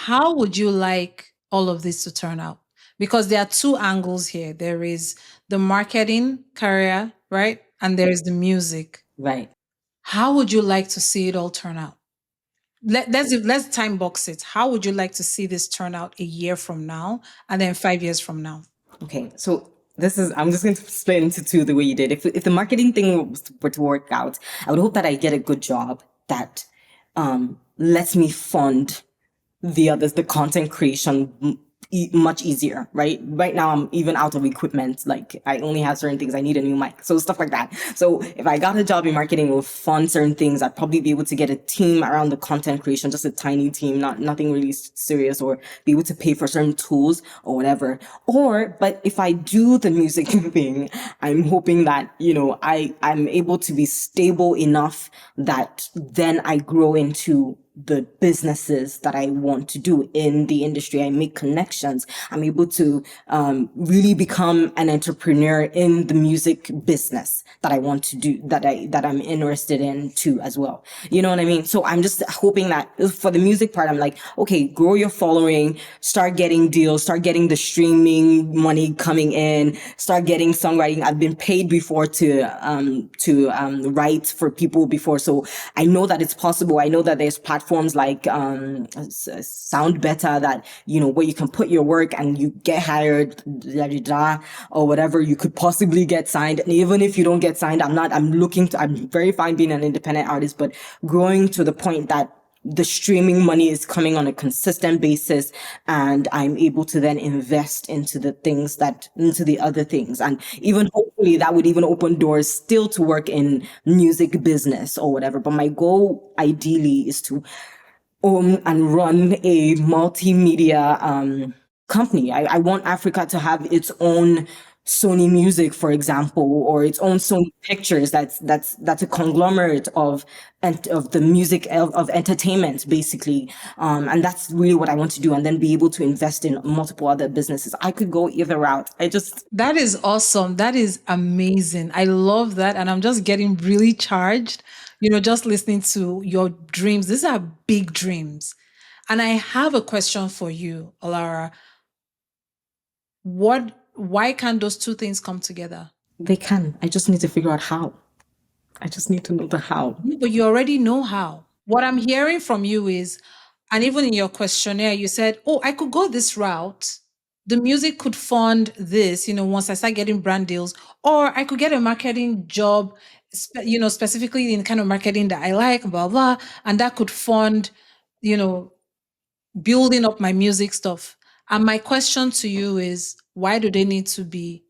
How would you like all of this to turn out? Because there are two angles here. There is the marketing career, right? And there is the music. Right. How would you like to see it all turn out? Let's time box it. How would you like to see this turn out a year from now and then 5 years from now? Okay, so I'm just going to split into two the way you did. If the marketing thing were to work out, I would hope that I get a good job that lets me fund the others, the content creation much easier, right? Right now, I'm even out of equipment. Like, I only have certain things. I need a new mic. So stuff like that. So if I got a job in marketing or fund certain things, I'd probably be able to get a team around the content creation, just a tiny team, nothing really serious, or be able to pay for certain tools or whatever. But if I do the music thing, I'm hoping that, I'm able to be stable enough that then I grow into the businesses that I want to do in the industry. I make connections. I'm able to really become an entrepreneur in the music business that I want to do, that I'm interested in too as well. You know what I mean? So I'm just hoping that for the music part, I'm like, okay, grow your following, start getting deals, start getting the streaming money coming in, start getting songwriting. I've been paid before to write for people before, so I know that it's possible. I know that there's platforms like Sound Better that where you can put your work and you get hired, or whatever. You could possibly get signed, and even if you don't get signed, I'm very fine being an independent artist, but growing to the point that the streaming money is coming on a consistent basis, and I'm able to then invest into the other things. And even hopefully that would even open doors still to work in music business or whatever. But my goal ideally is to own and run a multimedia company. I want Africa to have its own Sony Music, for example, or its own Sony Pictures. That's a conglomerate of the music of entertainment, basically. And that's really what I want to do, and then be able to invest in multiple other businesses. I could go either route. That is awesome. That is amazing. I love that. And I'm just getting really charged, just listening to your dreams. These are big dreams. And I have a question for you, Olaora. Why can't those two things come together? They can. I just need to figure out how. I just need to know the how. But you already know how. What I'm hearing from you is, and even in your questionnaire, you said, oh, I could go this route. The music could fund this, once I start getting brand deals, or I could get a marketing job, specifically in kind of marketing that I like, blah, blah, and that could fund, building up my music stuff. And my question to you is, why do they need to be?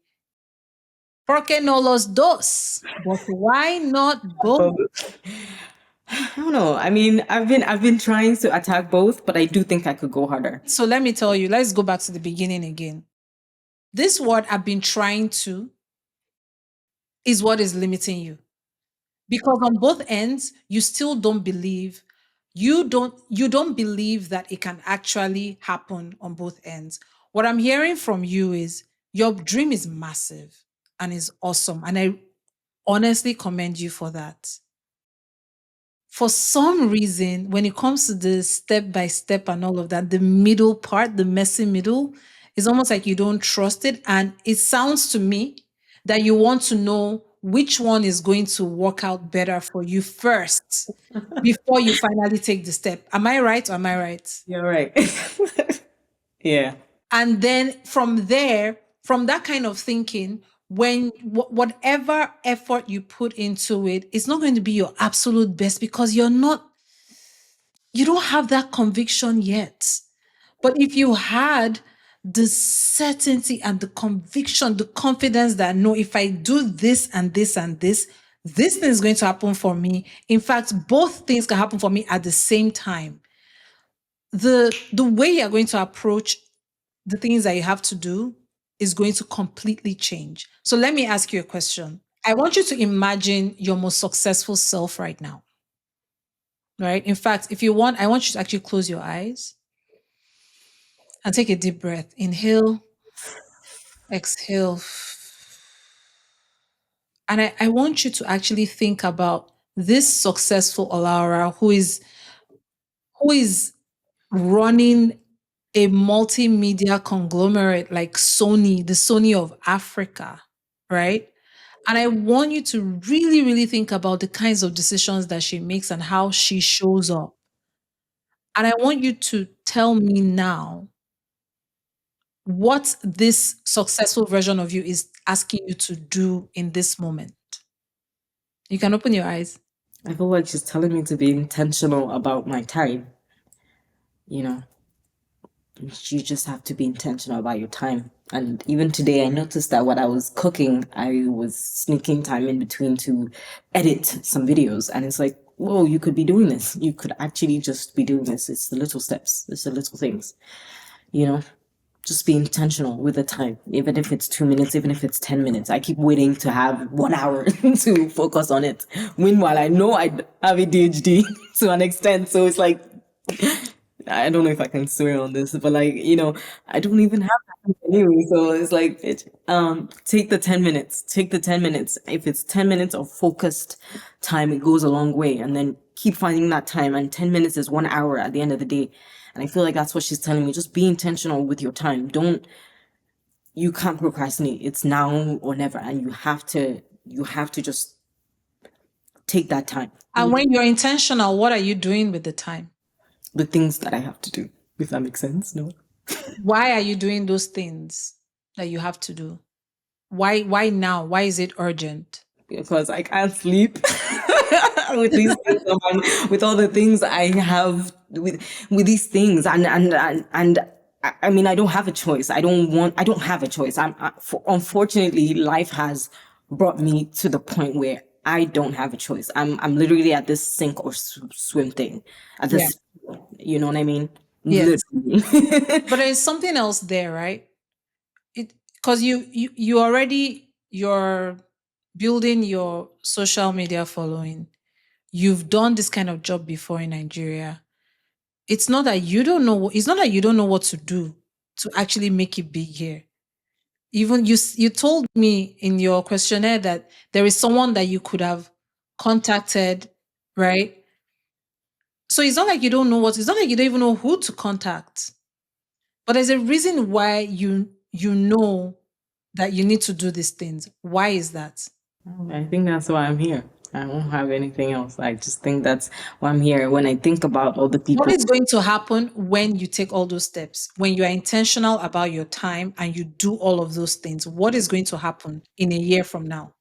¿Por qué no los dos? But why not both? I don't know. I mean, I've been trying to attack both, but I do think I could go harder. So let me tell you, let's go back to the beginning again. This word I've been trying to is what is limiting you. Because on both ends, you still don't believe, you don't believe that it can actually happen on both ends. What I'm hearing from you is your dream is massive and is awesome. And I honestly commend you for that. For some reason, when it comes to the step by step and all of that, the middle part, the messy middle, it's almost like you don't trust it. And it sounds to me that you want to know which one is going to work out better for you first before you finally take the step. Am I right or am I right? You're right. Yeah. And then from there, from that kind of thinking, when whatever effort you put into it, it's not going to be your absolute best because you don't have that conviction yet. But if you had the certainty and the conviction, the confidence that no, if I do this and this and this thing is going to happen for me. In fact, both things can happen for me at the same time. The way you're going to approach the things that you have to do is going to completely change. So let me ask you a question. I want you to imagine your most successful self right now. Right? In fact, if you want, I want you to actually close your eyes and take a deep breath. Inhale, exhale. And I want you to actually think about this successful Olaora who is running a multimedia conglomerate like Sony, the Sony of Africa, right? And I want you to really, really think about the kinds of decisions that she makes and how she shows up. And I want you to tell me now what this successful version of you is asking you to do in this moment. You can open your eyes. I feel like she's telling me to be intentional about my time. You know, you just have to be intentional about your time. And even today, I noticed that when I was cooking, I was sneaking time in between to edit some videos. And it's like, whoa, you could be doing this. You could actually just be doing this. It's the little steps, it's the little things, you know? Just be intentional with the time, even if it's 2 minutes, even if it's 10 minutes. I keep waiting to have 1 hour to focus on it. Meanwhile, I know I have ADHD to an extent. So it's like, I don't know if I can swear on this, but like, I don't even have that anyway. So it's like, take the 10 minutes, take the 10 minutes. If it's 10 minutes of focused time, it goes a long way. And then keep finding that time. And 10 minutes is 1 hour at the end of the day. And I feel like that's what she's telling me. Just be intentional with your time. You can't procrastinate. It's now or never. And you have to just take that time. And when you're intentional, what are you doing with the time? The things that I have to do, if that makes sense. No. Why are you doing those things that you have to do? Why now? Why is it urgent? Because I can't sleep with these things with all the things I have with these things and I mean I don't have a choice. I don't have a choice. Unfortunately life has brought me to the point where I don't have a choice. I'm literally at this sink or swim thing at Yeah. this, you know what I mean? Yes. Literally. But there's something else there, right? It because you already you're building your social media following. You've done this kind of job before in Nigeria. It's not that you don't know what to do to actually make it big here. Even you told me in your questionnaire that there is someone that you could have contacted, right? So it's not like you don't know what, it's not like you don't even know who to contact. But there's a reason why you know that you need to do these things. Why is that? I think that's why I'm here. I don't have anything else. I just think that's why I'm here. When I think about all the What people, is going to happen when you take all those steps? When you are intentional about your time and you do all of those things, what is going to happen in a year from now?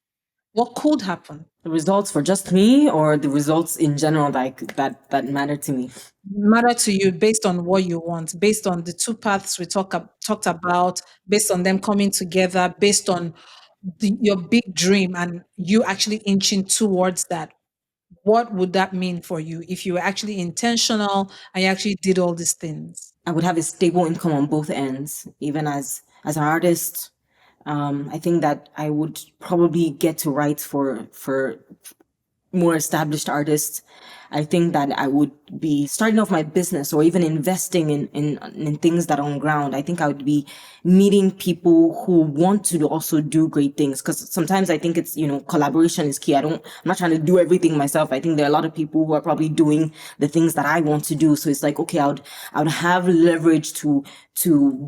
What could happen? the results for just me or the results in general that matter to me. Matter to you based on what you want, based on the two paths we talked about, based on them coming together, based on your big dream and you actually inching towards that. What would that mean for you if you were actually intentional and you actually did all these things? I would have a stable income on both ends, even as an artist. I think that I would probably get to write for more established artists. I think that I would be starting off my business or even investing in things that are on ground. I think I would be meeting people who want to also do great things. Cause sometimes I think it's, collaboration is key. I'm not trying to do everything myself. I think there are a lot of people who are probably doing the things that I want to do. So it's like, okay, I would have leverage to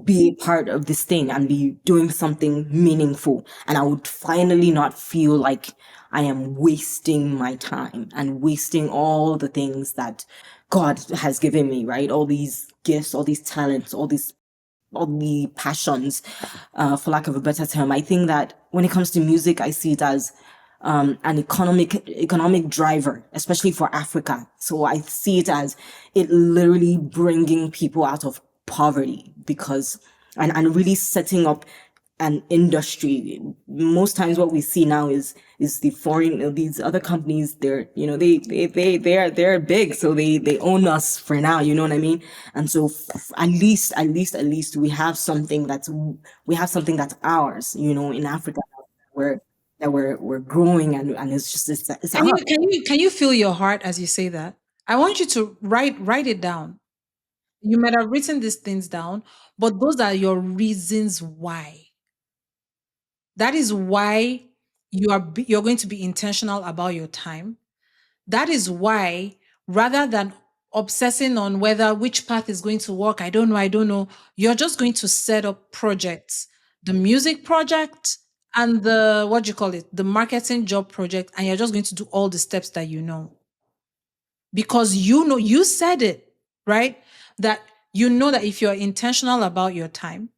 be a part of this thing and be doing something meaningful. And I would finally not feel like I am wasting my time and wasting all the things that God has given me, right? All these gifts, all these talents, all the passions, for lack of a better term. I think that when it comes to music, I see it as an economic driver, especially for Africa. So I see it as it literally bringing people out of poverty because and really setting up an industry. Most times what we see now is the foreign these other companies, they're they're big, so they own us for now, you know what I mean? And so at least we have something that's ours, in Africa, where that we're growing, and it's Can you ours. feel your heart as you say that? I want you to write it down. You might have written these things down, but those are your reasons why. That is why you're going to be intentional about your time. That is why rather than obsessing on whether which path is going to work. I don't know. You're just going to set up projects, the music project and the, what do you call it, the marketing job project, and you're just going to do all the steps that you know. Because you know, you said it, right? That you know that if you're intentional about your time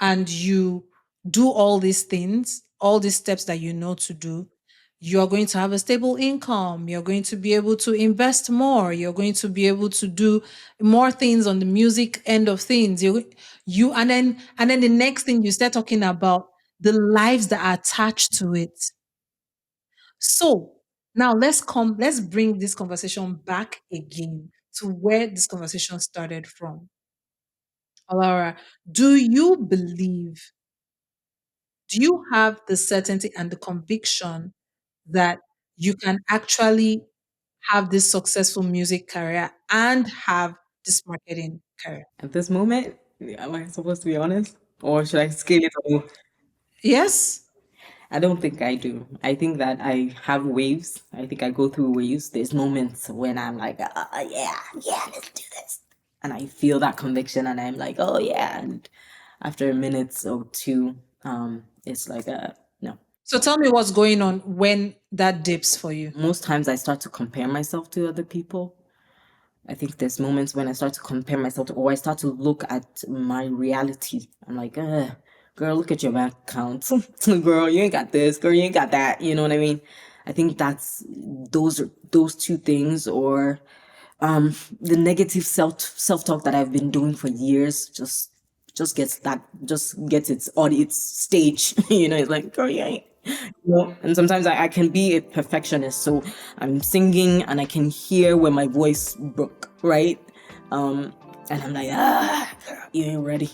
and you do all these things, all these steps that you know to do, you're going to have a stable income. You're going to be able to invest more. You're going to be able to do more things on the music end of things. And then the next thing you start talking about the lives that are attached to it. So now let's bring this conversation back again to where this conversation started from. Olaora, do you believe, do you have the certainty and the conviction that you can actually have this successful music career and have this marketing career? At this moment, am I supposed to be honest? Or should I scale it all? Yes. I don't think I do. I think that I have waves. I think I go through waves. There's moments when I'm like, yeah, yeah, let's do this. And I feel that conviction and I'm like, oh, yeah. And after a minute or two, it's like, no. So tell me what's going on when that dips for you. Most times I start to compare myself to other people. I think there's moments when I start to compare myself to, or I start to look at my reality. I'm like, girl, look at your bank account. Girl, you ain't got this. Girl, you ain't got that. You know what I mean? I think that's those two things, or the negative self talk that I've been doing for years just gets its stage. You know, it's like, girl, you ain't. You know, and sometimes I can be a perfectionist, so I'm singing and I can hear where my voice broke, right? And I'm like, girl, you ain't ready.